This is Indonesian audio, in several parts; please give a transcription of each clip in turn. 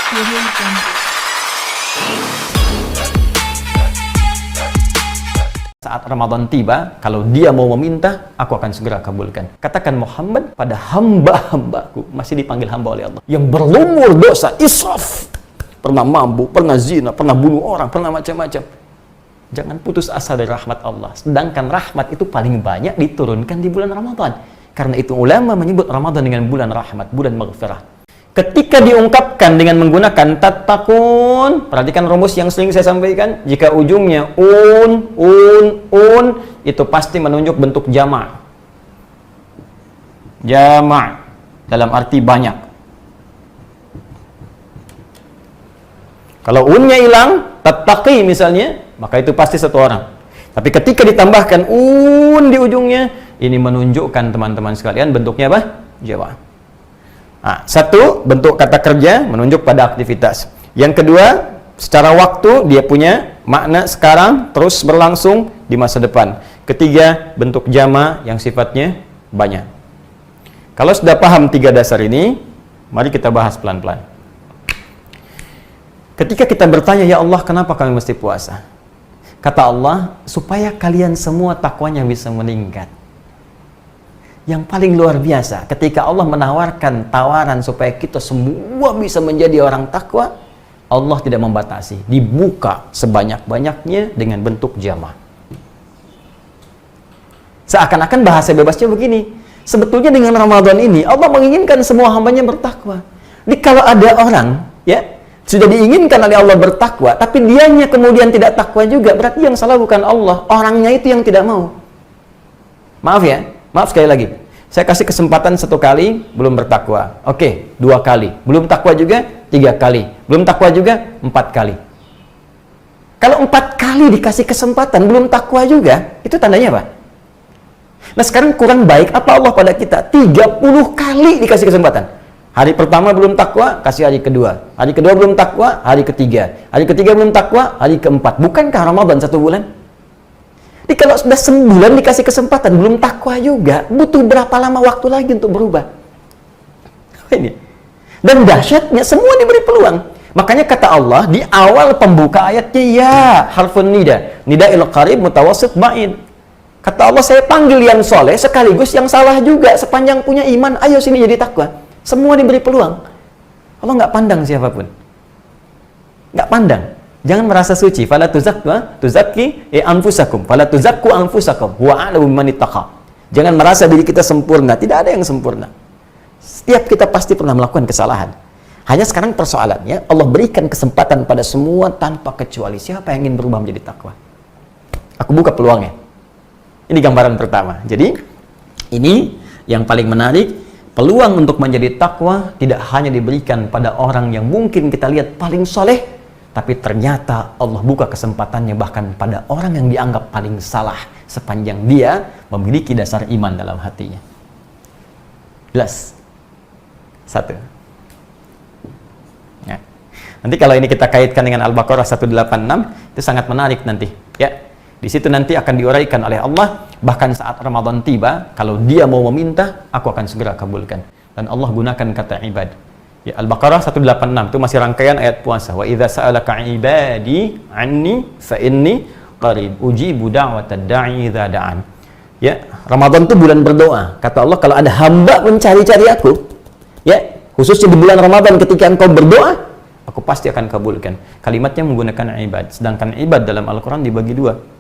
Saat Ramadan tiba, kalau dia mau meminta, aku akan segera kabulkan. Katakan Muhammad, pada hamba-hambaku, masih dipanggil hamba oleh Allah, yang berlumur dosa, israf, pernah mabuk, pernah zina, pernah bunuh orang, pernah macam-macam. Jangan putus asa dari rahmat Allah. Sedangkan rahmat itu paling banyak diturunkan di bulan Ramadan. Karena itu ulama menyebut Ramadan dengan bulan rahmat, bulan maghfirah. Ketika diungkapkan dengan menggunakan tattaqun, perhatikan rumus yang sering saya sampaikan, jika ujungnya un, itu pasti menunjuk bentuk jama'. Jama' dalam arti banyak. Kalau unnya hilang, tattaqi misalnya, maka itu pasti satu orang. Tapi ketika ditambahkan un di ujungnya, ini menunjukkan teman-teman sekalian bentuknya apa? Jama'. Nah, satu, bentuk kata kerja menunjuk pada aktivitas. Yang kedua, secara waktu dia punya makna sekarang terus berlangsung di masa depan. Ketiga, bentuk jama yang sifatnya banyak. Kalau sudah paham tiga dasar ini, mari kita bahas pelan-pelan. Ketika kita bertanya, ya Allah, kenapa kami mesti puasa? Kata Allah, supaya kalian semua takwanya bisa meningkat. Yang paling luar biasa, ketika Allah menawarkan tawaran supaya kita semua bisa menjadi orang takwa, Allah tidak membatasi, dibuka sebanyak-banyaknya dengan bentuk jama'. Seakan-akan bahasa bebasnya begini, sebetulnya dengan Ramadan ini Allah menginginkan semua hambanya bertakwa. Jadi kalau ada orang ya sudah diinginkan oleh Allah bertakwa, tapi dianya kemudian tidak takwa juga, berarti yang salah bukan Allah, orangnya itu yang tidak mau. Maaf ya, maaf sekali lagi. Saya kasih kesempatan satu kali, belum bertakwa. Oke, 2 kali. Belum takwa juga, 3 kali. Belum takwa juga, 4 kali. Kalau 4 kali dikasih kesempatan, belum takwa juga, itu tandanya apa? Nah sekarang kurang baik apa Allah pada kita? 30 kali dikasih kesempatan. Hari pertama belum takwa, kasih hari kedua. Hari kedua belum takwa, hari ketiga. Hari ketiga belum takwa, hari keempat. Bukankah Ramadan 1 bulan? Jadi kalau sudah 9 dikasih kesempatan, belum takwa juga, butuh berapa lama waktu lagi untuk berubah? Ini. Dan dahsyatnya, semua diberi peluang. Makanya kata Allah, di awal pembuka ayatnya, ya, harfun nida. Nida'il qarib mutawassit ba'id. Kata Allah, saya panggil yang soleh, sekaligus yang salah juga. Sepanjang punya iman, ayo sini jadi takwa. Semua diberi peluang. Allah nggak pandang siapapun. Nggak pandang. Jangan merasa suci. Fala tuzakki anfusakum. Fala tuzakku anfusakum. Wa a'lamu biman ittaqa. Jangan merasa diri kita sempurna. Tidak ada yang sempurna. Setiap kita pasti pernah melakukan kesalahan. Hanya sekarang persoalannya, Allah berikan kesempatan pada semua tanpa kecuali. Siapa yang ingin berubah menjadi takwa? Aku buka peluangnya. Ini gambaran pertama. Jadi, ini yang paling menarik. Peluang untuk menjadi takwa tidak hanya diberikan pada orang yang mungkin kita lihat paling soleh, tapi ternyata Allah buka kesempatannya bahkan pada orang yang dianggap paling salah sepanjang dia memiliki dasar iman dalam hatinya. Jelas? 1. Ya. Nanti kalau ini kita kaitkan dengan Al-Baqarah 186, itu sangat menarik nanti. Ya. Di situ nanti akan diuraikan oleh Allah, bahkan saat Ramadan tiba, kalau dia mau meminta, aku akan segera kabulkan. Dan Allah gunakan kata ibad. Ya, Al-Baqarah 186 itu masih rangkaian ayat puasa. Wa idza sa'alaka ibadi anni fa inni qarib ujibu da'watad da'i idza da'an. Ya, Ramadan itu bulan berdoa. Kata Allah, kalau ada hamba mencari-cari aku, ya, khususnya di bulan Ramadan ketika engkau berdoa, aku pasti akan kabulkan. Kalimatnya menggunakan ibad. Sedangkan ibad dalam Al-Qur'an dibagi 2.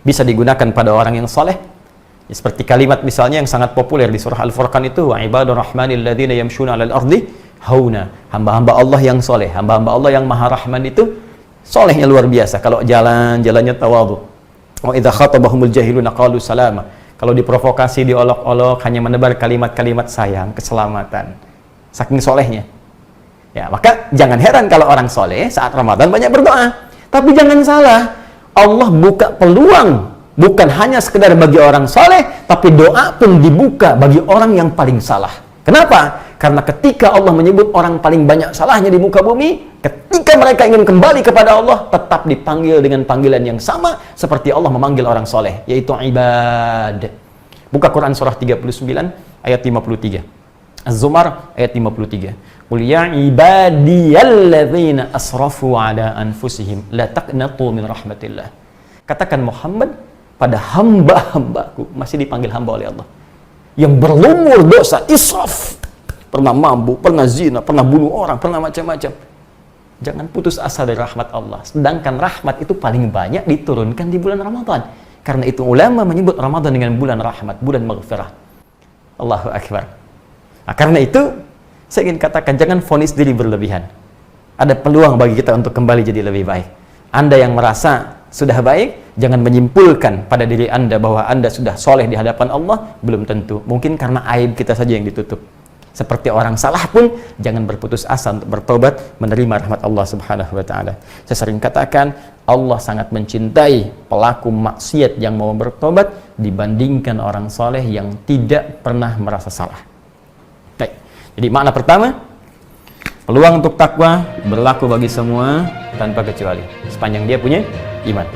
Bisa digunakan pada orang yang saleh. Ya, seperti kalimat misalnya yang sangat populer di surah Al-Furqan itu, wa ibadur rahmanil ladzina yamshuna 'alal ardi hauna. Hamba-hamba Allah yang soleh, hamba-hamba Allah yang maha rahman itu solehnya luar biasa. Kalau jalannya tawadhu. Wa idza khatabahumul jahiluna qalu salama. Kalau diprovokasi, diolok-olok, hanya menebar kalimat-kalimat sayang, keselamatan. Saking solehnya. Ya, maka jangan heran kalau orang soleh saat Ramadan banyak berdoa. Tapi jangan salah, Allah buka peluang bukan hanya sekedar bagi orang soleh, tapi doa pun dibuka bagi orang yang paling salah. Kenapa? Karena ketika Allah menyebut orang paling banyak salahnya di muka bumi, ketika mereka ingin kembali kepada Allah, tetap dipanggil dengan panggilan yang sama seperti Allah memanggil orang soleh, yaitu ibad. Buka Quran surah 39 ayat 53. Az-Zumar ayat 53. Qul ya ibadiyalladzina asrafu ala anfusihim la taqnatu min rahmatillah. Katakan Muhammad pada hamba-hambaku, masih dipanggil hamba oleh Allah, yang berlumur dosa, israf, pernah mabuk, pernah zina, pernah bunuh orang, pernah macam-macam. Jangan putus asa dari rahmat Allah. Sedangkan rahmat itu paling banyak diturunkan di bulan Ramadan. Karena itu ulama menyebut Ramadan dengan bulan rahmat, bulan maghfirah. Allahu Akbar. Nah, karena itu saya ingin katakan, jangan vonis diri berlebihan. Ada peluang bagi kita untuk kembali jadi lebih baik. Anda yang merasa sudah baik, jangan menyimpulkan pada diri Anda bahwa Anda sudah soleh di hadapan Allah. Belum tentu. Mungkin karena aib kita saja yang ditutup. Seperti orang salah pun, jangan berputus asa untuk bertobat, menerima rahmat Allah Subhanahu wa Ta'ala. Saya sering katakan, Allah sangat mencintai pelaku maksiat yang mau bertobat dibandingkan orang soleh yang tidak pernah merasa salah. Baik. Jadi makna pertama, peluang untuk takwa berlaku bagi semua tanpa kecuali, sepanjang dia punya iman.